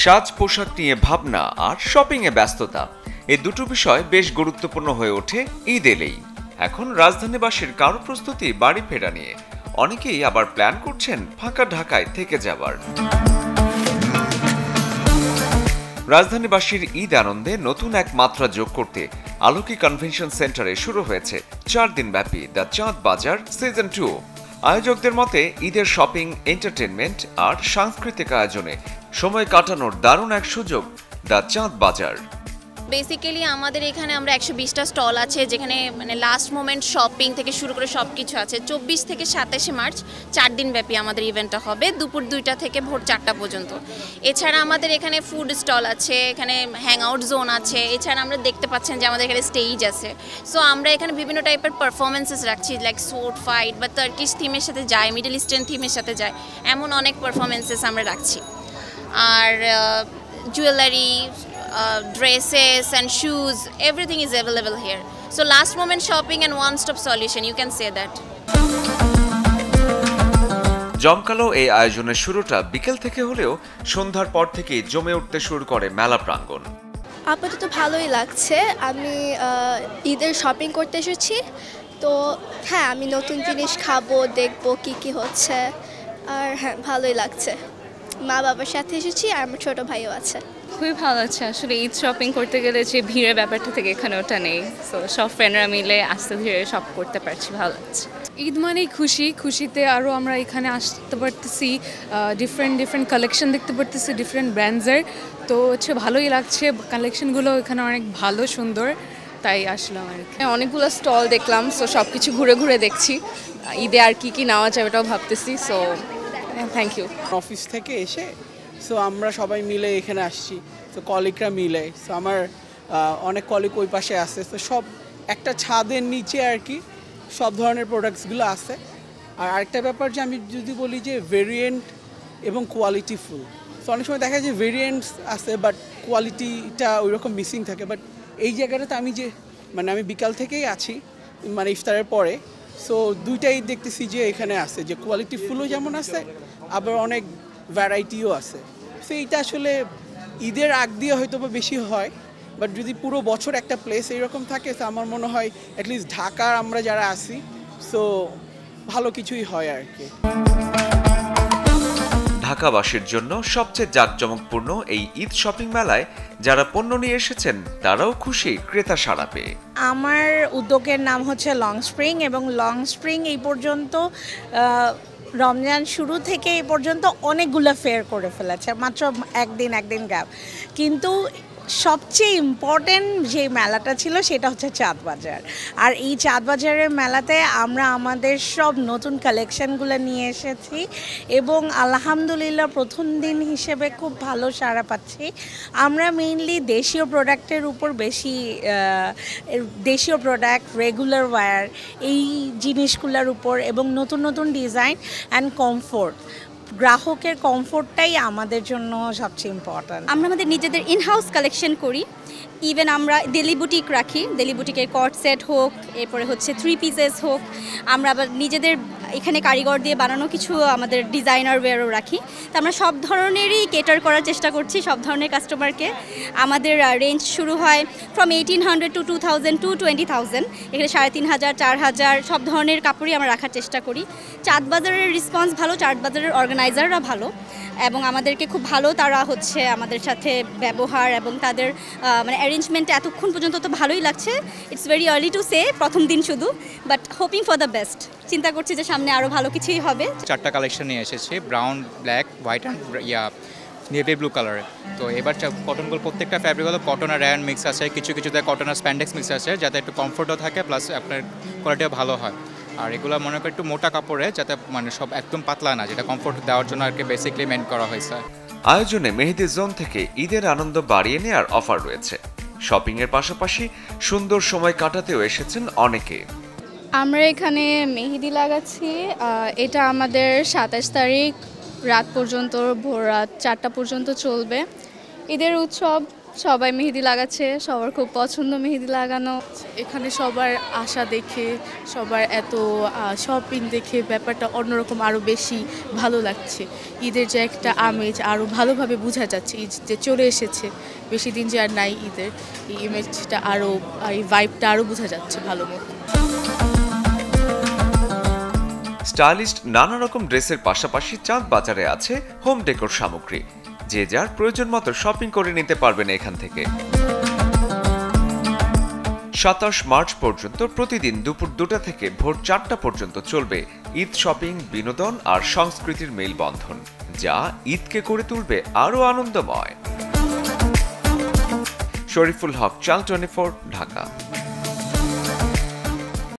সাজ পোশাক নিয়ে ভাবনা আর শপিংয়ে ব্যস্ততা, এই দুটো বিষয় বেশ গুরুত্বপূর্ণ হয়ে ওঠে ঈদ এলেই। এখন রাজধানীবাসীর কারো প্রস্তুতি বাড়ি ফেরা নিয়ে, অনেকেই আবার প্ল্যান করছেন ফাঁকা ঢাকায় থেকে যাবার। রাজধানীবাসীর ঈদ আনন্দে নতুন এক মাত্রা যোগ করতে আলোকি কনভেনশন সেন্টারে শুরু হয়েছে 4 দিনব্যাপী দ্য চাঁদ বাজার সিজন 2। আয়োজকদের মতে ঈদের শপিং, এন্টারটেনমেন্ট আর সাংস্কৃতিক আয়োজনে সময় কাটানোর দারুণ এক সুযোগ দ্য চাঁদ বাজার। বেসিক্যালি আমাদের এখানে আমরা 120টা স্টল আছে, যেখানে মানে লাস্ট মোমেন্ট শপিং থেকে শুরু করে সব কিছু আছে। 24 থেকে 27 মার্চ 4 দিন ব্যাপী আমাদের ইভেন্টটা হবে, দুপুর 2টা থেকে ভোর 4টা পর্যন্ত। এছাড়া আমাদের এখানে ফুড স্টল আছে, এখানে হ্যাং আউট জোন আছে। এছাড়া আমরা দেখতে পাচ্ছেন যে আমাদের এখানে স্টেজ আছে। সো আমরা এখানে বিভিন্ন টাইপের পারফরমেন্সেস রাখছি, লাইক সোর্ড ফাইট বা টার্কিশ থিমের সাথে যায়, মিডল ইস্টার্ন থিমের সাথে যায়, এমন অনেক পারফরমেন্সেস আমরা রাখছি। আর jewellery, dresses and shoes, everything is available here. So last moment shopping and one stop solution, you can say that. জমকালো এই আয়োজনের শুরুটা বিকেল থেকে হলেও সন্ধ্যার পর থেকেই জমে উঠতে শুরু করে মেলা প্রাঙ্গণ। আপাতত ভালোই লাগছে। আমি ঈদের শপিং করতে এসেছি, তো হ্যাঁ আমি নতুন জিনিস খাবো, দেখবো কি হচ্ছে, আর হ্যাঁ ভালোই লাগছে। মা বাবার সাথে এসেছি আর আমার ছোট ভাইও আছে। খুবই ভালো লাগছে। আসলে ঈদ শপিং করতে গেলে যে ভিড়ের ব্যাপারটা থেকে এখানে ওটা নেই, সো সব ফ্রেন্ডরা মিলে আস্তে ধীরে শপ করতে পারছি, ভালো লাগছে। ঈদ মানেই খুশিতে আরও আমরা এখানে আসতে পারতেছি, ডিফারেন্ট কালেকশন দেখতে পারতেছি ডিফারেন্ট ব্র্যান্ডসের, তো হচ্ছে ভালোই লাগছে। কালেকশনগুলো এখানে অনেক ভালো সুন্দর, তাই আসলাম আর কি। অনেকগুলো স্টল দেখলাম, সো সব কিছু ঘুরে দেখছি ঈদে আর কি নেওয়া যাবে ওটাও ভাবতেছি। So thank you. অফিস থেকে এসে সো আমরা সবাই মিলে এখানে আসছি, তো কলিগরা মিলে। সো আমার অনেক কলিগ ওই পাশে আছে, তো সব একটা ছাদের নিচে আর কি সব ধরনের প্রোডাক্টসগুলো আছে। আর আরেকটা ব্যাপার যে আমি যদি বলি যে ভেরিয়েন্ট এবং কোয়ালিটিফুল, সো অনেক সময় দেখা যায় যে ভেরিয়েন্টস আছে বাট কোয়ালিটিটা ওই রকম মিসিং থাকে। বাট এই জায়গাটাতে আমি বিকাল থেকেই আছি, মানে ইফতারের পরে, সো দুইটাই দেখতেছি যে এখানে আছে, যে কোয়ালিটিফুলও যেমন আছে আবার অনেক ভ্যারাইটিও আছে। সো এইটা আসলে ঈদের আগ দিয়ে হয়তো বা বেশি হয়, বাট যদি পুরো বছর একটা প্লেস এইরকম থাকে, তো আমার মনে হয় অ্যাটলিস্ট ঢাকার আমরা যারা আছি, সো ভালো কিছুই হয় আর কি। ঢাকাবাসীর জন্য সবচেয়ে জাঁকজমকপূর্ণ এই ঈদ শপিং মেলায় যারা পণ্য নিয়ে এসেছেন তারাও খুশি ক্রেতা সাড়া পেয়ে। আমার উদ্যোগের নাম হচ্ছে লং স্প্রিং, এবং লং স্প্রিং এই পর্যন্ত রমজান শুরু থেকে এই পর্যন্ত অনেকগুলো ফেয়ার করে ফেলেছে, মাত্র একদিন গ্যাপ। কিন্তু সবচেয়ে ইম্পর্টেন্ট যে মেলাটা ছিল সেটা হচ্ছে চাঁদ বাজার। আর এই চাঁদ বাজারের মেলাতে আমরা আমাদের সব নতুন কালেকশনগুলো নিয়ে এসেছি, এবং আলহামদুলিল্লাহ প্রথম দিন হিসেবে খুব ভালো সাড়া পাচ্ছি। আমরা মেইনলি দেশীয় প্রোডাক্টের উপর বেশি, দেশীয় প্রোডাক্ট, রেগুলার ওয়্যার, এই জিনিসগুলোর উপর, এবং নতুন ডিজাইন অ্যান্ড কমফোর্ট। গ্রাহকের কমফোর্টটাই আমাদের জন্য সবচেয়ে ইম্পর্ট্যান্ট। আমরা আমাদের নিজেদের ইনহাউস কালেকশন করি, ইভেন আমরা ডেলি বুটিক রাখি, ডেলি বুটিকের কট সেট হোক, এরপরে হচ্ছে 3 পিসেস হোক, আমরা আবার নিজেদের এখানে কারিগর দিয়ে বানানো কিছু আমাদের ডিজাইনার ওয়্যারও রাখি। তো আমরা সব ধরনেরই কেটার করার চেষ্টা করছি, সব ধরনের কাস্টমারকে। আমাদের রেঞ্জ শুরু হয় ফ্রম 1800 টু 2000 টু 20,000, এখানে 3500, 4000 সব ধরনের কাপড়ই আমরা রাখার চেষ্টা করি। চাঁদ বাজারের রেসপন্স ভালো, চাঁদ বাজারের অর্গানাইজাররা ভালো, এবং আমাদেরকে খুব ভালো তারা হচ্ছে আমাদের সাথে ব্যবহার, এবং তাদের মানে অ্যারেঞ্জমেন্ট এতক্ষণ পর্যন্ত তো ভালোই লাগছে। It's very early to say, প্রথম দিন শুধু, but hoping for the best. চিন্তা করছি যে সামনে আরও ভালো কিছুই হবে। 4টা কালেকশন নিয়ে এসেছি, brown, black, white and navy blue কালারে। তো এবার কটনগুলো, প্রত্যেকটা ফ্যাব্রিকগুলো কটন আর র্যায়ন মিক্স আছে, কিছুতে কটন আর স্প্যান্ডেক্স মিক্স আছে, যাতে একটু কমফোর্টও থাকে, প্লাস আপনার কোয়ালিটিও ভালো হয়। আর এগুলো মনে করি একটু মোটা কাপড়ে, যাতে মানে সব একদম পাতলা না, যেটা কমফোর্ট দেওয়ার জন্য আর কি বেসিকলি মেন্ট করা হয়েছে। আয়োজনে মেহেদি জোন থেকে ঈদের আনন্দ বাড়িয়ে নেওয়ার অফার রয়েছে। শপিংয়ের পাশাপাশি সুন্দর সময় কাটাতেও এসেছেন অনেকে। আমরা এখানে মেহেদি লাগাচ্ছি, এটা আমাদের 27 তারিখ রাত পর্যন্ত, ভোর রাত 4টা পর্যন্ত চলবে। ঈদের উৎসব সবাই মেহেদি লাগাচ্ছে, সবার খুব পছন্দ মেহেদি লাগানো। এখানে সবার আশা দেখে, সবার এত শপিং দেখে ব্যাপারটা অন্যরকম আরও বেশি ভালো লাগছে। ঈদের যে একটা আমেজ আরও ভালোভাবে বোঝা যাচ্ছে, ঈদ যে চলে এসেছে, বেশি দিন যে আর নাই ঈদের, এই ইমেজটা আরও, এই ভাইবটা আরও বোঝা যাচ্ছে ভালো মতো। স্টাইলিস্ট নানা রকম ড্রেসের পাশাপাশি চাঁদ বাজারে আছে হোম ডেকোর সামগ্রী, যে যার প্রয়োজন মতো শপিং করে নিতে পারবেন এখান থেকে। 27 মার্চ পর্যন্ত প্রতিদিন দুপুর 2টা থেকে ভোর 4টা পর্যন্ত চলবে ঈদ শপিং, বিনোদন আর সংস্কৃতির মেলবন্ধন, যা ঈদকে করে তুলবে আরও আনন্দময়। শরীফুল হক, চ্যানেল 24, ঢাকা।